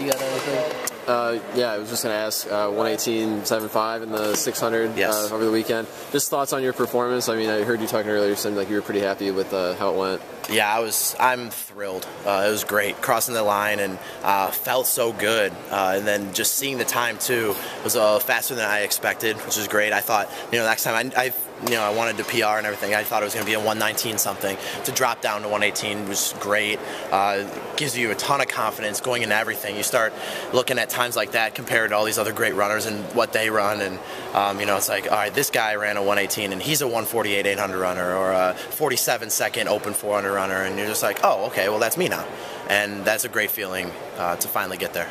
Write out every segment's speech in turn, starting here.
You got anything? Yeah, I was just going to ask, 118.75 in the 600 Yes. over the weekend. Just thoughts on your performance. I mean, I heard you talking earlier, you seemed like you were pretty happy with how it went. Yeah, I'm thrilled. It was great crossing the line and felt so good. And then just seeing the time too was faster than I expected, which is great. I thought, next time I wanted to PR and everything. I thought it was going to be a 119 something. To drop down to 118 was great. Gives you a ton of confidence going into everything. You start looking at times like that compared to all these other great runners and what they run, and it's like, all right, this guy ran a 118 and he's a 148 800 runner or a 47 second open 400 runner, and you're just like, oh, okay, well that's me now, and that's a great feeling to finally get there.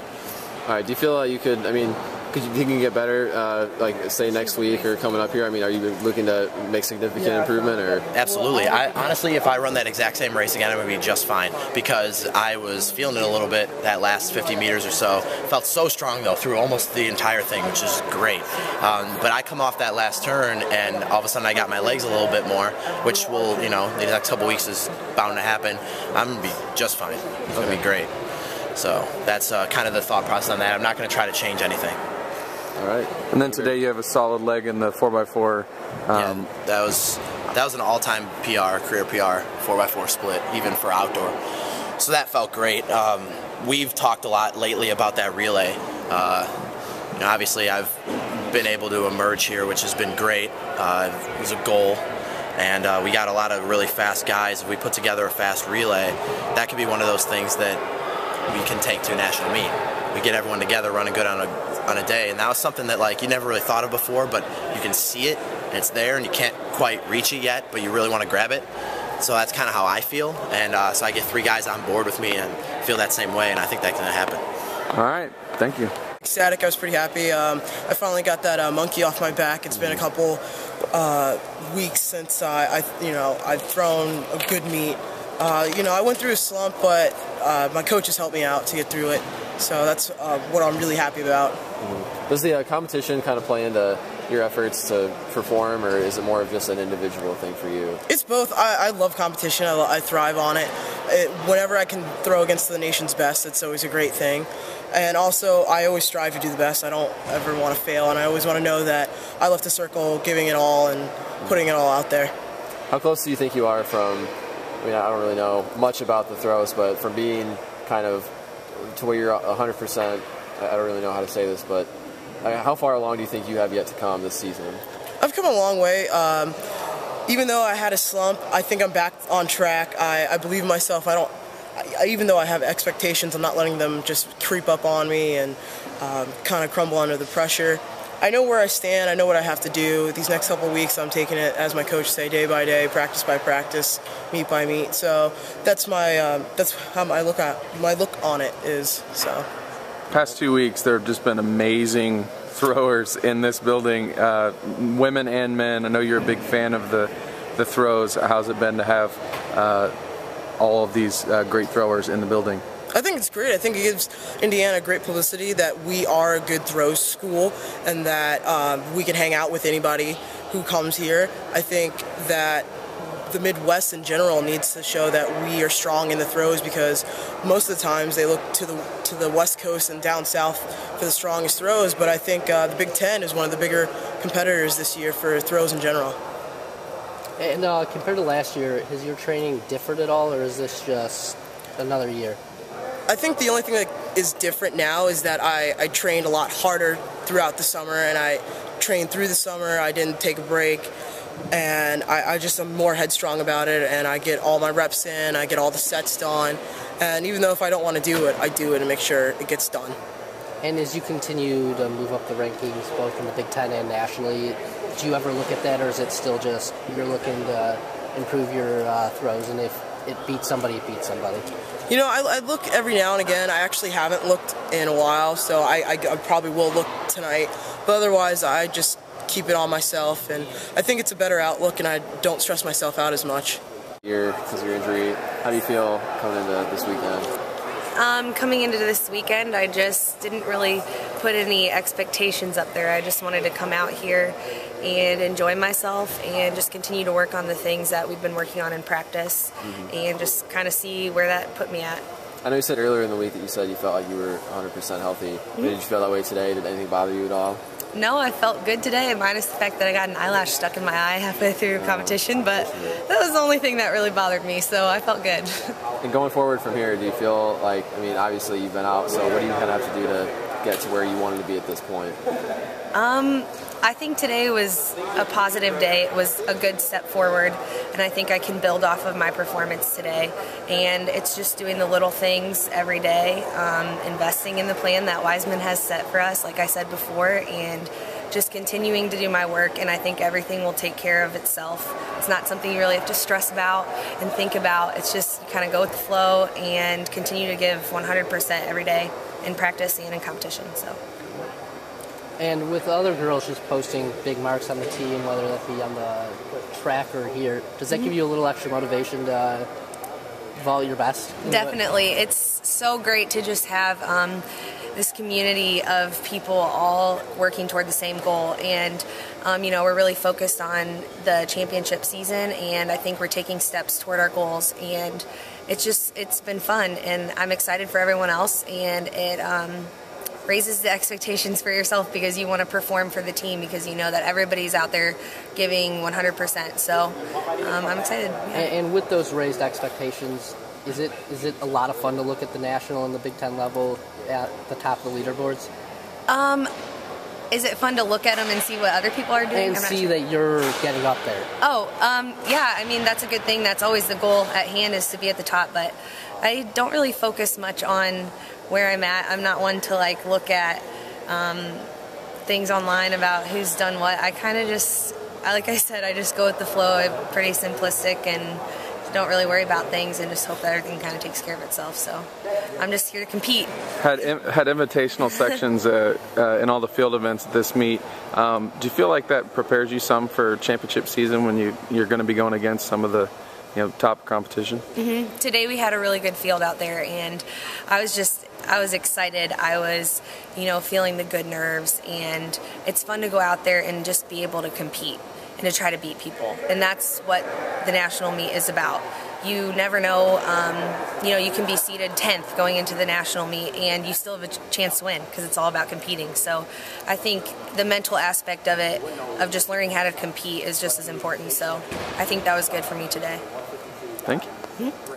All right, do you feel like you could, could you think you can get better, like say next week or coming up here? I mean, are you looking to make significant improvement? Or Absolutely. Honestly, if I run that exact same race again, I'm going to be just fine, because I was feeling it a little bit that last 50 meters or so. Felt so strong though through almost the entire thing, which is great. But I come off that last turn and all of a sudden I got my legs a little bit more, which will, the next couple weeks is bound to happen. I'm going to be just fine. It's going to be great. So that's kind of the thought process on that. I'm not going to try to change anything. All right. And then today you have a solid leg in the 4x4. Yeah, that was an all-time PR, career PR, 4x4 split, even for outdoor. So that felt great. We've talked a lot lately about that relay. Obviously I've been able to emerge here, which has been great. It was a goal. And we got a lot of really fast guys. If we put together a fast relay, that could be one of those things that we can take to a national meet. We get everyone together running good on a day, and that was something that you never really thought of before, but you can see it and it's there and you can't quite reach it yet, but you really want to grab it. So that's kind of how I feel, and so I get 3 guys on board with me and feel that same way, and I think that's going to happen. All right, thank you. Ecstatic, I was pretty happy. I finally got that monkey off my back. It's been a couple weeks since I've thrown a good meet. I went through a slump, but my coaches helped me out to get through it. So that's what I'm really happy about. Does the competition kind of play into your efforts to perform, or is it more of just an individual thing for you? It's both. I love competition. I thrive on it. Whenever I can throw against the nation's best, it's always a great thing. And also, I always strive to do the best. I don't ever want to fail, and I always want to know that I left the circle giving it all and putting it all out there. How close do you think you are from, I don't really know much about the throws, but from being kind of to where you're 100%, I don't really know how to say this, but how far along do you think you have yet to come this season? I've come a long way. Even though I had a slump, I think I'm back on track. I believe in myself. Even though I have expectations, I'm not letting them just creep up on me and kind of crumble under the pressure. I know where I stand. I know what I have to do. These next couple of weeks, I'm taking it, as my coach say, day by day, practice by practice, meet by meet. So that's that's how my look on it is. So. Past 2 weeks, there have just been amazing throwers in this building, women and men. I know you're a big fan of the throws. How's it been to have all of these great throwers in the building? I think it's great. I think it gives Indiana great publicity that we are a good throw school and that we can hang out with anybody who comes here. I think that the Midwest in general needs to show that we are strong in the throws, because most of the times they look to the West Coast and down south for the strongest throws, but I think the Big Ten is one of the bigger competitors this year for throws in general. And compared to last year, has your training differed at all, or is this just another year? I think the only thing that is different now is that I trained a lot harder throughout the summer, and I trained through the summer. I didn't take a break, and I just am more headstrong about it, and I get all my reps in, I get all the sets done, and even though if I don't want to do it, I do it and make sure it gets done. And as you continue to move up the rankings, both in the Big Ten and nationally, do you ever look at that, or is it still just you're looking to improve your throws, and if it beats somebody, it beats somebody? I look every now and again. I actually haven't looked in a while, so I probably will look tonight. But otherwise, I just keep it on myself, and I think it's a better outlook, and I don't stress myself out as much. Because of your injury, how do you feel coming into this weekend? Coming into this weekend, I just didn't really put any expectations up there. I just wanted to come out here and enjoy myself and just continue to work on the things that we've been working on in practice and just kind of see where that put me at. I know you said earlier in the week that you said you felt like you were 100% healthy. Did you feel that way today? Did anything bother you at all? No, I felt good today, minus the fact that I got an eyelash stuck in my eye halfway through competition, but that was the only thing that really bothered me, so I felt good. And going forward from here, do you feel like, I mean, obviously you've been out, so what do you kind of have to do to get to where you wanted to be at this point? I think today was a positive day. It was a good step forward, and I think I can build off of my performance today. And it's just doing the little things every day, investing in the plan that Wiseman has set for us, like I said before, and just continuing to do my work, and I think everything will take care of itself. It's not something you really have to stress about and think about. It's just kind of go with the flow and continue to give 100% every day in practice and in competition. So. And with other girls just posting big marks on the team, whether that be on the track or here, does that give you a little extra motivation to volley your best? Definitely. It's so great to just have this community of people all working toward the same goal. And, we're really focused on the championship season, and I think we're taking steps toward our goals. And it's been fun, and I'm excited for everyone else, and it raises the expectations for yourself because you want to perform for the team because you know that everybody's out there giving 100%. So I'm excited. Yeah. And with those raised expectations, is it a lot of fun to look at the national and the Big Ten level at the top of the leaderboards? Is it fun to look at them and see what other people are doing? And see that you're getting up there. Yeah, I mean, that's a good thing. That's always the goal at hand, is to be at the top. But I don't really focus much on where I'm at. I'm not one to look at things online about who's done what. I kind of just, like I said, I just go with the flow. I'm pretty simplistic and don't really worry about things and just hope that everything kind of takes care of itself. So I'm just here to compete. Had invitational sections in all the field events at this meet. Do you feel like that prepares you some for championship season when you're going to be going against some of the top competition? Mm-hmm. Today we had a really good field out there, and I was excited. I was, feeling the good nerves, and it's fun to go out there and just be able to compete and to try to beat people. And that's what the national meet is about. You never know, you can be seeded 10th going into the national meet and you still have a chance to win because it's all about competing. So I think the mental aspect of it, of just learning how to compete, is just as important. So I think that was good for me today. Thank you. Mm-hmm.